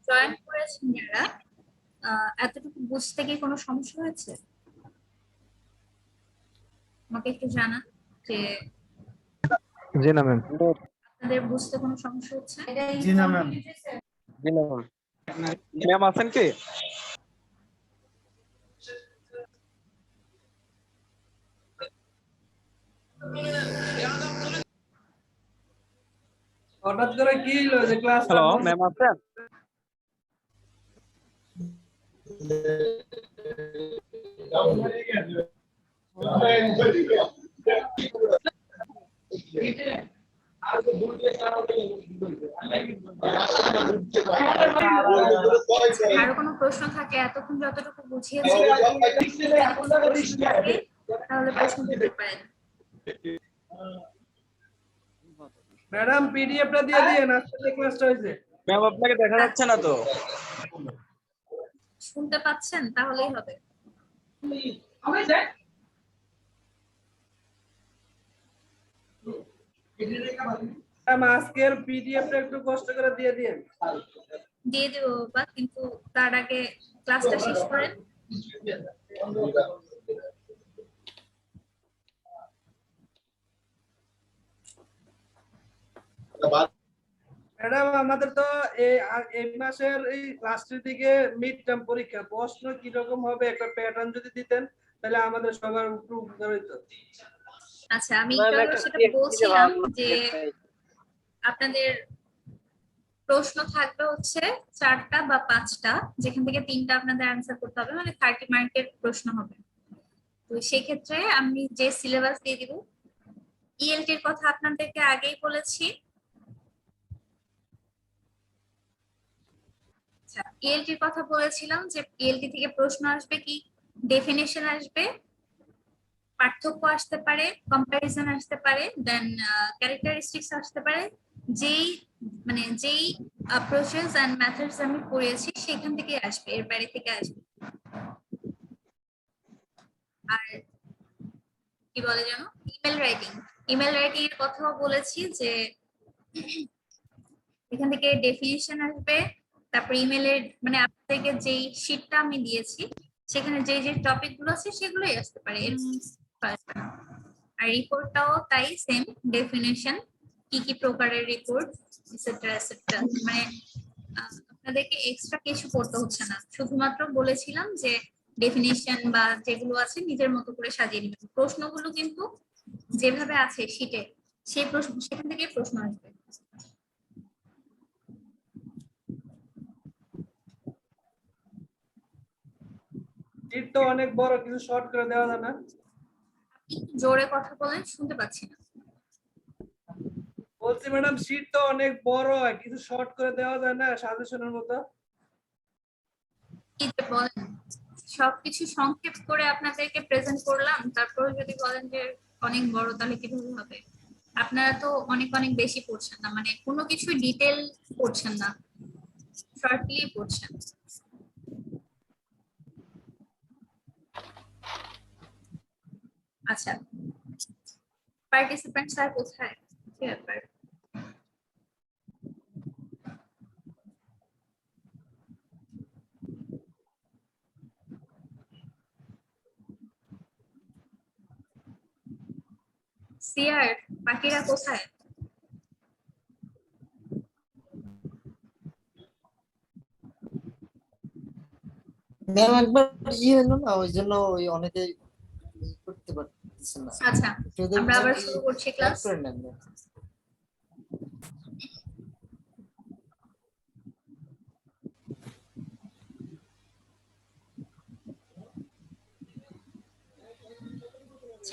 Join করেছেন যারা, এতটুকু বুঝতে কি কোনো সমস্যা হয়েছে? আমাকে একটু জানান যে জি না ম্যাম। আপনাদের বুঝতে কোনো সমস্যা হচ্ছে? জি না ম্যাম। জি না ম্যাম। ম্যাম আছেন কি? হঠাৎ করে কি হলো যে ক্লাস? হ্যালো ম্যাম আছেন? আরো কোনো প্রশ্ন থাকে এতক্ষণ যতটুকু বুঝিয়েছি তাহলে প্রশ্ন দিতে পারেন। ম্যাডাম পিডিএফটা দিয়ে দিয়েন, আজকে ক্লাসটা হয়েছে। ম্যাম আপনাকে দেখা যাচ্ছে না তো। শুনতে পাচ্ছেন? তাহলেই হবে। ম্যাম আজকের পিডিএফটা একটু কষ্ট করে দিয়ে দিয়েন। দিয়ে দেবো বাবা, কিন্তু তার আগে ক্লাসটা শেষ করেন। ম্যাডাম আমাদের তো এই মাসের এই লাস্টের দিকে মিড টার্ম পরীক্ষা, প্রশ্ন কি রকম হবে একটা প্যাটার্ন যদি দিতেন তাহলে আমাদের সবার একটু উপকার হতো। আচ্ছা, আমি একটু সেটা বলছিলাম যে আপনাদের প্রশ্ন থাকবে হচ্ছে 4টা বা 5টা, যেখান থেকে 3টা আপনাদের অ্যান্সার করতে হবে, মানে 30 মার্কের প্রশ্ন হবে। তো সেই ক্ষেত্রে আমি যে সিলেবাস দিয়ে দিব, ইএলটির কথা আপনাদেরকে আগেই বলেছি। আচ্ছা, ইএলটির কথা বলেছিলাম যে ইএলটি থেকে প্রশ্ন আসবে কি, ডেফিনেশন আসবে, পার্থক্য আসতে পারে, কম্পারিজন আসতে পারে, দেন ক্যারেক্টারিস্টিক্স আসতে পারে। যেই প্রসেস এন্ড মেথডস আমি পড়িয়েছি সেখান থেকে আসবে, এর বাইরে থেকে আসবে। আর কি বলে জানো, ইমেল রাইটিং এর কথাও বলেছি যে এখান থেকে ডেফিনিশন আসবে, তারপর ইমেলের মানে আপনাদেরকে যেই শীটটা আমি দিয়েছি সেখানে যে যে টপিক গুলো আছে সেগুলোই আসতে পারে। আর রিপোর্টটাও তাই সেম, ডেফিনেশন, কি কি প্রকারের রিপোর্ট, এটসেট্রা এটসেট্রা। মানে আপনাদেরকে এক্সট্রা কিছু করতে হচ্ছে না, শুধুমাত্র বলেছিলাম যে ডেফিনিশন বা যেগুলো আছে নিজের মতো করে সাজিয়ে নেবেন। প্রশ্নগুলো কিন্তু যেভাবে আছে শীটে, সেই প্রশ্ন সেখান থেকে প্রশ্ন আসবে। শীট তো অনেক বড়, কিছু শর্ট করে দেওয়া যায় না? জোরে কথা বলেন, শুনতে পাচ্ছি না। বলছি ম্যাডাম শীট তো অনেক বড় হয়, কিছু শর্ট করে দেওয়া যায় না সাজেশনের মতো? কি যে বলেন, সবকিছু সংক্ষেপ করে আপনাদেরকে প্রেজেন্ট করলাম, তারপরে যদি বলেন যে অনেক বড়, তাহলে কিভাবে হবে? আপনারা তো অনেক অনেক বেশি পড়ছেন না, মানে কোনো কিছু ডিটেল পড়ছেন না, শর্টলি পড়ছেন। আচ্ছা, পার্টিসিপেন্ট স্যার কোথায়? কি ব্যাপার? সিআর, বাকিরা কোথায়? ম্যাম একবার হলো না, ওই জন্য ওই অনেকে করতে পারতেছে না। আচ্ছা, আমরা আবার শুরু করছি ক্লাস। করে নেন ম্যাম।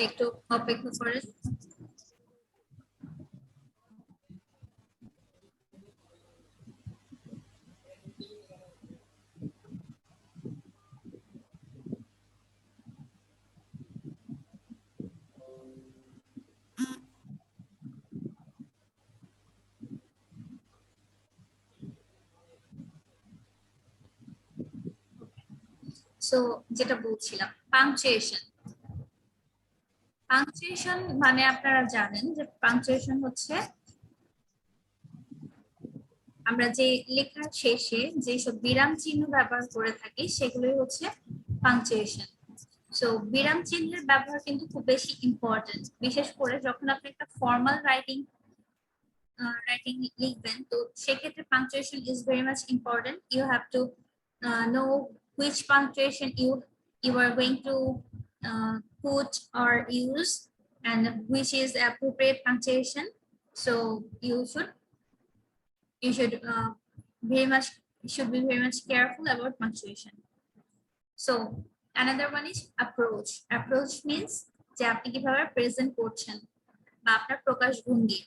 একটু অপেক্ষা করেন। সো যেটা বলছিলাম, পাংচুয়েশন মানে আপনারা জানেন যে পাংচুয়েশন হচ্ছে আমরা যে লেখার শেষে যেসব বিরাম চিহ্ন ব্যবহার করে থাকি সেগুলোই হচ্ছে পাংচুয়েশন। সো বিরাম চিহ্নের ব্যবহার কিন্তু খুব বেশি ইম্পর্টেন্ট, বিশেষ করে যখন আপনি একটা ফর্মাল রাইটিং লিখবেন, তো সেক্ষেত্রে punctuation is very much important. You have to know which punctuation you are going to put or use and which is appropriate punctuation. So you should be very much careful about punctuation. So another one is approach. Approach means যে আপনি কিভাবে present করছেন বা আপনার প্রকাশভঙ্গি।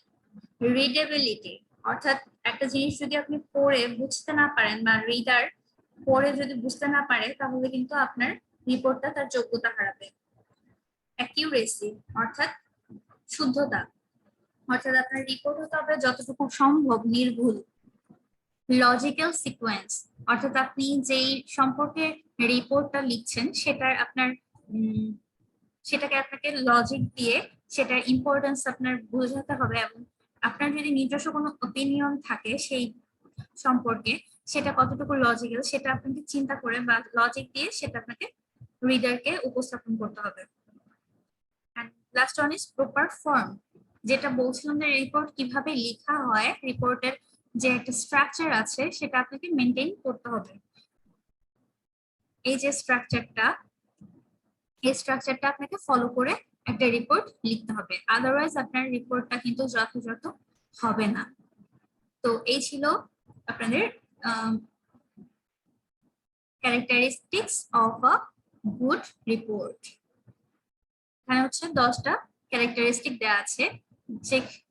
Readability, অর্থাৎ একটা জিনিস যদি আপনি পড়ে বুঝতে না পারেন বা রিডার পড়ে যদি বুঝতে না পারে, তাহলে কিন্তু আপনার রিপোর্টটা তার যোগ্যতা হারাবে। অ্যাকিউরেসি, অর্থাৎ শুদ্ধতা, অর্থাৎ আপনার রিপোর্ট হতে হবে যতটুকু সম্ভব নির্ভুল। লজিক্যাল সিকোয়েন্স, অর্থাৎ আপনি যেই সম্পর্কে রিপোর্টটা লিখছেন সেটাকে আপনাকে লজিক দিয়ে সেটার ইম্পর্টেন্স আপনার বোঝাতে হবে, এবং আপনার যদি নিজস্ব কোনো অপিনিয়ন থাকে সেই সম্পর্কে, সেটা কতটুকু লজিক্যাল সেটা আপনাকে চিন্তা করে বা লজিক দিয়ে সেটা আপনাকে রিডারকে উপস্থাপন করতে হবে। And last one is proper form, যেটা বলছিলাম যে রিপোর্ট কিভাবে লেখা হয়, রিপোর্টের যে একটা স্ট্রাকচার আছে সেটা আপনাকে মেনটেন করতে হবে। এই যে স্ট্রাকচারটা, এই স্ট্রাকচারটা আপনাকে ফলো করে একটা রিপোর্ট লিখতে হবে, আদারওয়াইজ আপনার রিপোর্টটা কিন্তু যথাযথ হবে না। তো এই ছিল আপনাদের characteristics of a good report. এখানে হচ্ছে 10টা ক্যারেক্টারিস্টিক দেওয়া আছে,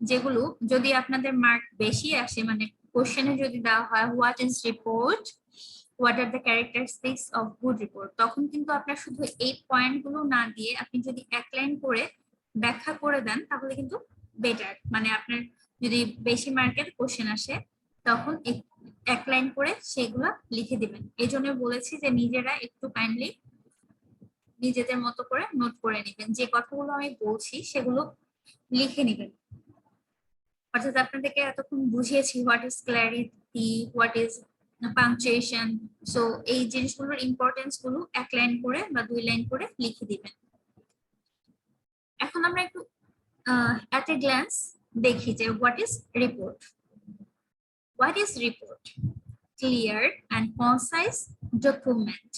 যেগুলো যদি আপনাদের মার্ক বেশি আসে, মানে কোশ্চেনে যদি দেওয়া হয় what is report, what are the characteristics of good report, তখন কিন্তু আপনার শুধু এই পয়েন্টগুলো না দিয়ে আপনি যদি এক লাইন করে ব্যাখ্যা করে দেন তাহলে কিন্তু বেটার। মানে আপনার যদি বেশি মার্কের কোশ্চেন আসে তখন এক লাইন করে সেগুলো লিখে দিবেন। এই জন্য বলেছি যে নিজেরা একটু কাইন্ডলি নিজেদের মতো করে নোট করে নেবেন, যে কথাগুলো আমি বলছি সেগুলো লিখে নেবেন। অর্থাৎ আপনাদেরকে এতক্ষণ বুঝিয়েছি what is clarity, what is punctuation. So এই জিনিসগুলোর ইম্পর্টেন্স গুলো এক লাইন করে বা 2 লাইন করে লিখে দিবেন। এখন আমরা একটু at a glance দেখি যে what is report. What is report? Clear and concise document.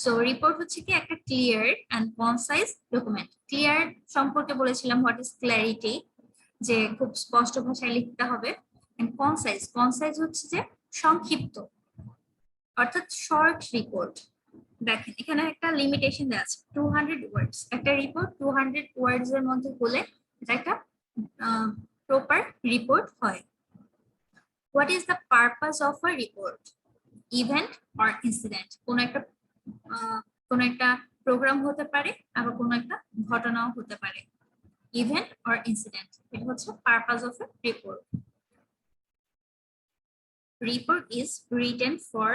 So report হচ্ছে কি একটা clear and concise document. Clear সম্পর্কে বলেছিলাম হোয়াট ইজ ক্ল্যারিটি, যে খুব স্পষ্ট ভাষায় লিখতে হবে। এন্ড কনসাইজ, কনসাইজ হচ্ছে যে সংক্ষিপ্ত, অর্থাৎ শর্ট রিপোর্ট। দেখেন এখানে একটা লিমিটেশন দেওয়া আছে 200 ওয়ার্ডস। একটা রিপোর্ট 200 ওয়ার্ডস এর মধ্যে হলে এটা একটা প্রপার রিপোর্ট হয়। What is the purpose of a report? Event or incident, কোন একটা প্রোগ্রাম হতে পারে, আবার কোন একটা ঘটনাও হতে পারে। ইভেন্ট অর ইনসিডেন্ট, এটা হচ্ছে purpose of a report. Report is written for,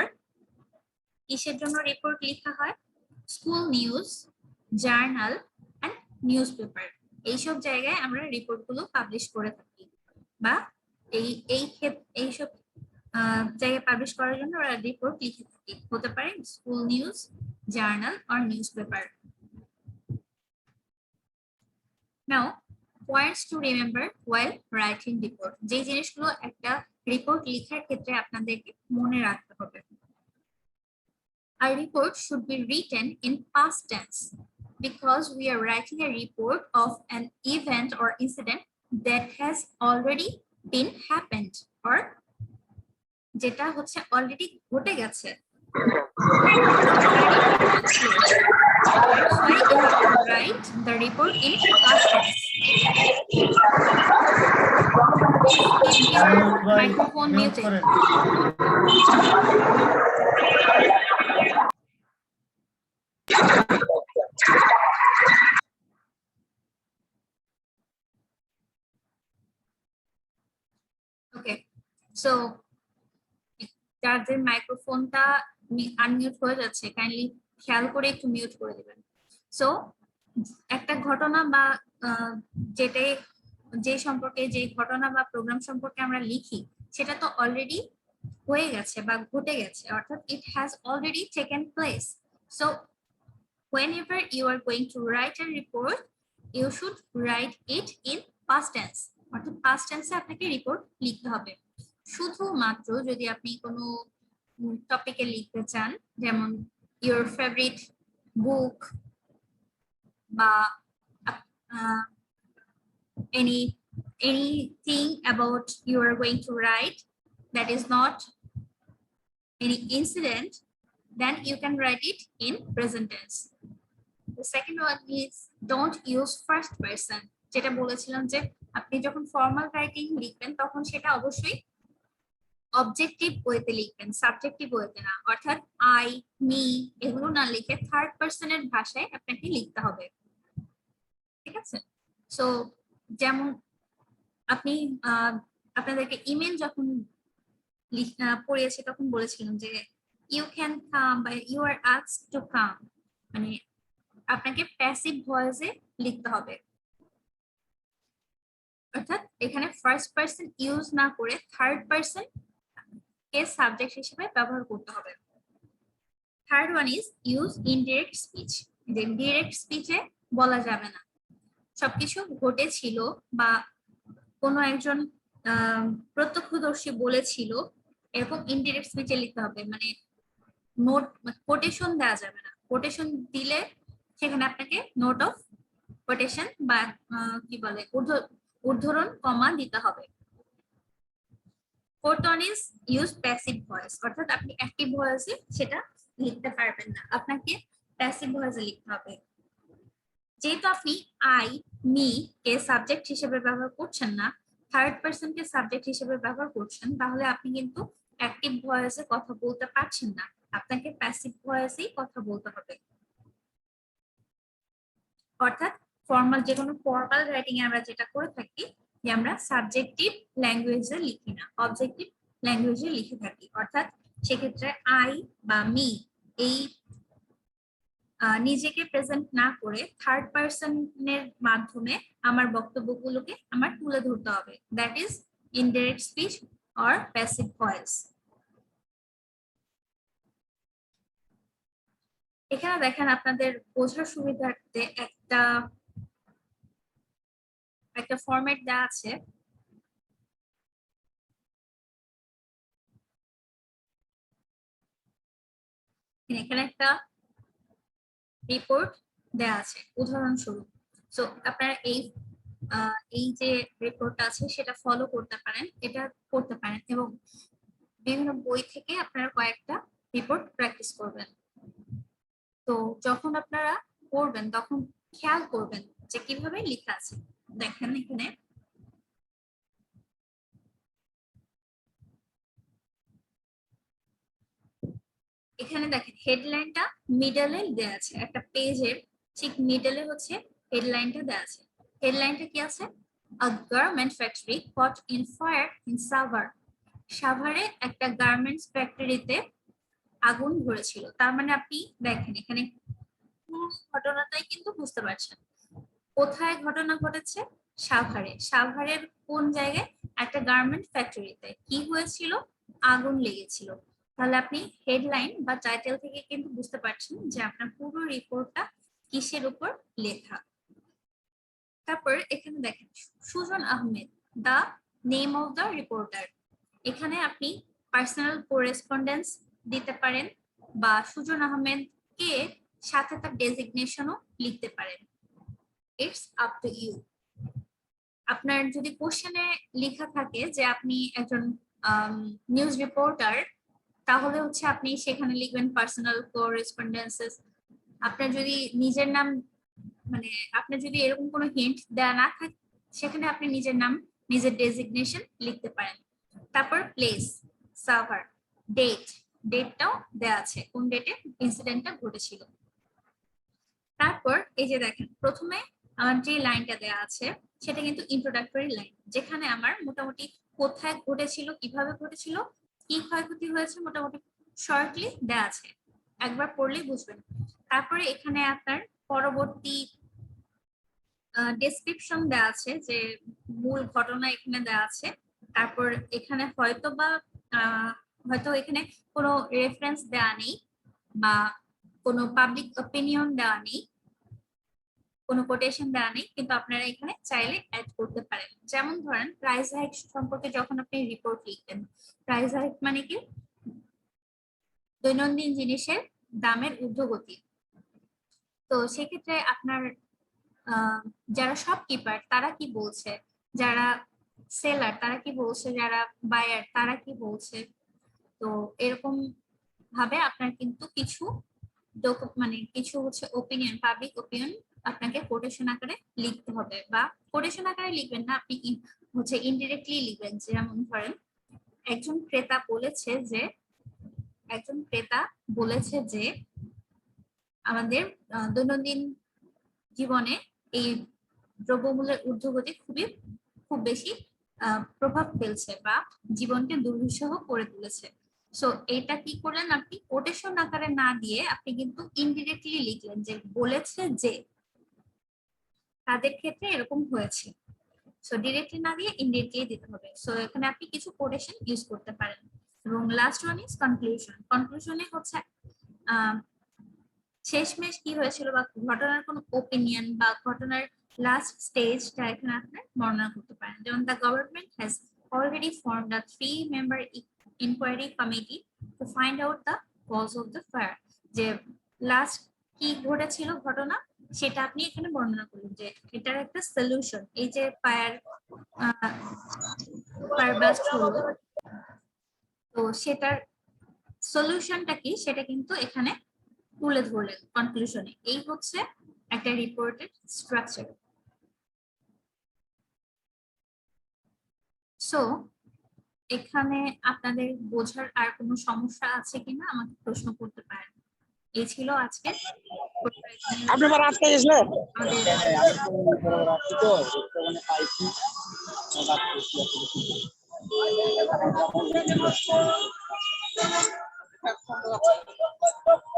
কিসের জন্য রিপোর্ট লেখা হয়? School news, journal and newspaper, এইসব জায়গায় আমরা রিপোর্ট গুলো পাবলিশ করে থাকি, বা এইসব জায়গায় পাবলিশ করার জন্য ওরা রিপোর্ট লিখে থাকি। হতে পারে school news, journal or news paper. Now points to remember while writing report, যে জিনিসগুলো একটা রিপোর্ট লেখার ক্ষেত্রে আপনাদেরকে মনে রাখতে হবে। A report should be written in past tense because we are writing a report of an event or incident that has already been happened or যেটা হচ্ছে অলরেডি ঘটে গেছে। That's why you have to write the report in past tense. Keep your microphone muted. Okay, so যাদের মাইক্রোফোনটা unmute হয়ে যাচ্ছে kindly খেয়াল করে একটু মিউট করে দিবেন। সো একটা ঘটনা বা যে সম্পর্কে, যে ঘটনা বা প্রোগ্রাম সম্পর্কে আমরা লিখি সেটা তো অলরেডি হয়ে গেছে বা ঘটে গেছে, অর্থাৎ it has already taken place. So whenever you are going to write a report, you should write it in past tense. অর্থাৎ past tense এ আপনাকে রিপোর্ট লিখতে হবে। শুধুমাত্র যদি আপনি কোনো টপিকে লিখতে চান, যেমন your favorite book বা anything about you are going to write that is not any incident, then you can write it in present tense. The second one is don't use first person. যেটা বলেছিলাম যে আপনি যখন formal writing লিখবেন তখন সেটা অবশ্যই অবজেক্টিভ ওয়েতে লিখবেন, সাবজেক্টিভ ওয়েতে না। অর্থাৎ আই, মি এগুলো না লিখে থার্ড পার্সনের ভাষায় আপনাকে লিখতে হবে, ঠিক আছে? সো যেমন আপনি আপনাদেরকে ইমেল যখন পড়িয়েছি তখন বলেছিলাম যে ইউ ক্যান কাম বা you are asked to come, মানে আপনাকে প্যাসিভ ভয়েসে লিখতে হবে। অর্থাৎ এখানে ফার্স্ট পারসন ইউজ না করে থার্ড পারসন কে সাবজেক্ট হিসেবে ব্যবহার করতে হবে। Third one is use indirect speech. যে ডিরেক্ট স্পিচে বলা যাবে না সবকিছু ঘটেছিল বা কোনো একজন প্রত্যক্ষদর্শী বলেছিল, এরকম ইনডিরেক্ট স্পিচে লিখতে হবে। মানে নোট কোটেশন দেওয়া যাবে না, কোটেশন দিলে সেখানে আপনাকে নোট অফ কোটেশন বা কি বলে উদ্ধরণ কমা দিতে হবে। Fourth one is use passive voice, অর্থাৎ আপনি অ্যাক্টিভ ভয়েসে সেটা লিখতে পারবেন না, আপনাকে প্যাসিভ ভয়েসে লিখতে হবে। যেহেতু আপনি আই, মি কে সাবজেক্ট হিসেবে ব্যবহার করছেন না, থার্ড পারসন কে সাবজেক্ট হিসেবে ব্যবহার করছেন, তাহলে আপনি কিন্তু অ্যাক্টিভ ভয়েসে কথা বলতে পারছেন না, আপনাকে প্যাসিভ ভয়েসেই কথা বলতে হবে। অর্থাৎ ফর্মাল যে কোনো ফর্মাল রাইটিং এ আমরা যেটা করে থাকি যে আমরা সাবজেক্টিভ ল্যাঙ্গুয়েজে লিখি না, অবজেক্টিভ ল্যাঙ্গুয়েজে লিখে থাকি। অর্থাৎ সেক্ষেত্রে আই বা মি এই নিজেকে প্রেজেন্ট না করে থার্ড পারসনের মাধ্যমে আমার বক্তব্যগুলোকে আমার তুলে ধরতে হবে। That is indirect speech or passive voice. এখানে দেখেন আপনাদের বোঝার সুবিধার্থে একটা ফরম্যাট দেওয়া আছে। এখানে একটা রিপোর্ট দেওয়া আছে উদাহরণস্বরূপ। সো আপনারা এই যে রিপোর্টটা আছে সেটা ফলো করতে পারেন, এটা করতে পারেন এবং বিভিন্ন বই থেকে আপনারা কয়েকটা রিপোর্ট প্র্যাকটিস করবেন। তো যখন আপনারা করবেন তখন খেয়াল করবেন যে কিভাবে লেখা আছে। দেখেন এখানে দেখেন হেডলাইনটা মিডলে দেওয়া আছে, একটা পেজের ঠিক মিডলে হচ্ছে হেডলাইনটা দেওয়া আছে। হেডলাইনটা কি আছে? A garment factory caught in fire in Savar. সাভারে একটা গার্মেন্টস ফ্যাক্টরিতে আগুন ধরেছিল। তার মানে আপনি দেখেন এখানে ঘটনাটাই কিন্তু বুঝতে পারছেন। কোথায় ঘটনা ঘটেছে? সাভারে। সাভারের কোন জায়গায়? একটা গার্মেন্ট ফ্যাক্টরিতে। কি হয়েছিল? আগুন লেগেছিল। তাহলে আপনি হেডলাইন বা টাইটেল থেকে কিন্তু বুঝতে পারছেন যে আপনার পুরো রিপোর্টটা কিসের উপর লেখা। তারপর এখানে দেখেন Sujan Ahmed, the name of the reporter. এখানে আপনি পার্সোনাল করেসপন্ডেন্স দিতে পারেন বা সুজন আহমেদ কে সাথে তার ডেজিগনেশনও লিখতে পারেন। It's up to you. আপনার যদি কোশ্চেনে লেখা থাকে যে আপনি একজন নিউজ রিপোর্টার, তাহলে হচ্ছে আপনি সেখানে লিখবেন পার্সোনাল করেসপন্ডেন্সেস। আপনার যদি নিজের নাম মানে আপনার যদি এরকম কোনো হিন্ট দেওয়া না থাকে সেখানে আপনি নিজের নাম, নিজের ডেজিগনেশন লিখতে পারেন। তারপর প্লেস, সার্ভার, ডেটটাও দেওয়া আছে, কোন ডেটে ইনসিডেন্টটা ঘটেছিল। তারপর এই যে দেখেন প্রথমে আমার যে লাইনটা দেওয়া আছে সেটা কিন্তু ইন্ট্রোডাক্টরি লাইন, যেখানে আমার মোটামুটি কোথায় ঘটেছিল, কিভাবে ঘটেছিল, কি ক্ষয়ক্ষতি হয়েছে মোটামুটি শর্টলি দেওয়া আছে, একবার পড়লেই বুঝবেন। তারপরে এখানে আপনার পরবর্তী ডেসক্রিপশন দেওয়া আছে, যে মূল ঘটনা এখানে দেওয়া আছে। তারপর এখানে হয়তো বা হয়তো এখানে কোনো রেফারেন্স দেওয়া নেই বা কোনো পাবলিক অপিনিয়ন দেওয়া নেই, কোনো কোটেশন দেওয়া নেই, কিন্তু আপনারা এখানে চাইলে অ্যাড করতে পারেন। যেমন ধরেন প্রাইস হাইক সম্পর্কে যখন আপনি রিপোর্ট লিখবেন, প্রাইস হাইক মানে কি? দৈনন্দিন জিনিসের দামের ঊর্ধ্বগতি। তো সেক্ষেত্রে আপনার যারা শপকিপার তারা কি বলছে, যারা সেলার তারা কি বলছে, যারা বায়ার তারা কি বলছে, তো এরকম ভাবে আপনার কিন্তু কিছু মানে কিছু হচ্ছে ওপিনিয়ন, পাবলিক ওপিনিয়ন আপনাকে কোটেশন আকারে লিখতে হবে, বা কোটেশন আকারে লিখবেন না, আপনি হচ্ছে ইনডিরেক্টলি লিখবেন। যেমন ধরেন একজন ক্রেতা বলেছে যে আমাদের দৈনন্দিন জীবনে এই দ্রব্যমূল্যের ঊর্ধ্বগতি খুব বেশি প্রভাব ফেলছে বা জীবনকে দুর্বিষহ করে তুলেছে। সো এটা কি করলেন, আপনি কোটেশন আকারে না দিয়ে আপনি কিন্তু ইনডিরেক্টলি লিখলেন যে বলেছে যে তাদের ক্ষেত্রে এরকম হয়েছে। সো ডিরেক্টলি না দিয়ে ইনডিরেক্টলি দিতে হবে। সো এখানে আপনি কিছু কোটেশন ইউজ করতে পারেন। এবং লাস্ট ওয়ান ইজ কনক্লুশন। কনক্লুশনে হচ্ছে শেষমেশ কি হয়েছিল বা ঘটনার কোনো ওপিনিয়ন বা ঘটনার লাস্ট স্টেজটা এখানে আপনি বর্ণনা করতে পারেন। যেমন the government has already formed a 3-member inquiry committee to find out the cause of the fire। যে লাস্ট কি ঘটেছিল ঘটনা সেটা আপনি এখানে বর্ণনা করলেন, যে এটার একটা সলিউশন, এই যে ফায়ার ব্লাস্ট হলো তো সেটার সলিউশনটা কি সেটা কিন্তু এখানে তুলে ধরলেন কনক্লুশনে। এই হচ্ছে একটা রিপোর্টের স্ট্রাকচার। সো এখানে আপনাদের বোঝার আর কোনো সমস্যা আছে কিনা আমাকে প্রশ্ন করতে পারেন। এই ছিল আজকে আপনি আবার আজকে এসলেন?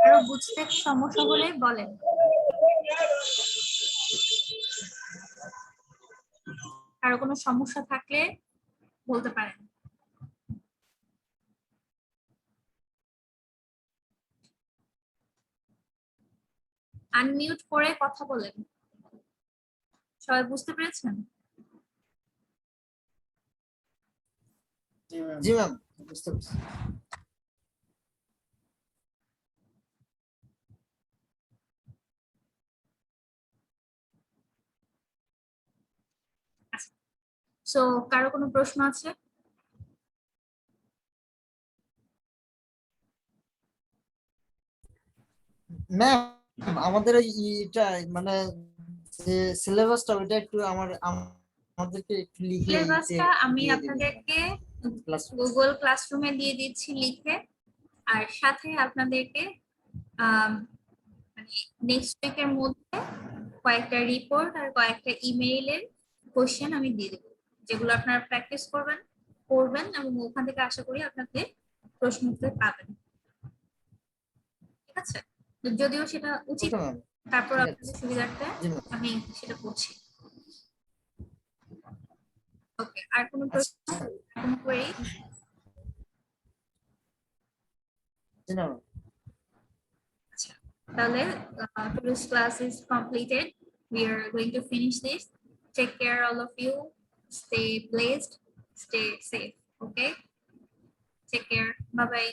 আরো বুঝতে সমস্যা হলে বলেন। আরো কোনো সমস্যা থাকলে বলতে পারেন। আনমিউট করে কথা বলেন। সবাই বুঝতে পেরেছেন? জি ম্যাম, বুঝতে পারছি। সো কারো কোনো প্রশ্ন আছে? ম্যাম আমাদের এটা মানে যে সিলেবাসটা ওটা একটু আমাদেরকে একটু লিখে সিলেবাসটা আমি আপনাদেরকে গুগল ক্লাসরুমে দিয়ে দিচ্ছি লিখে, আর সাথে আপনাদেরকে মানে নেক্সট উইকের মধ্যে কয়েকটা রিপোর্ট আর কয়েকটা ইমেইলের কোশ্চেন আমি দিয়ে দেবো, যেগুলো আপনারা প্র্যাকটিস করবেন এবং ওখান থেকে আশা করি আপনাদের প্রশ্ন উত্তর পাবেন। ঠিক আছে? যদিও সেটা উচিত, তারপর আপনাদের সুবিধার্থে আমি সেটা করছি। ওকে, আর কোনো প্রশ্ন, কোনো কোয়েরি? আচ্ছা, তাহলে today's class is completed. We are going to finish this. Take care, all of you. Stay blessed. Stay safe. Okay. Take care. Bye bye.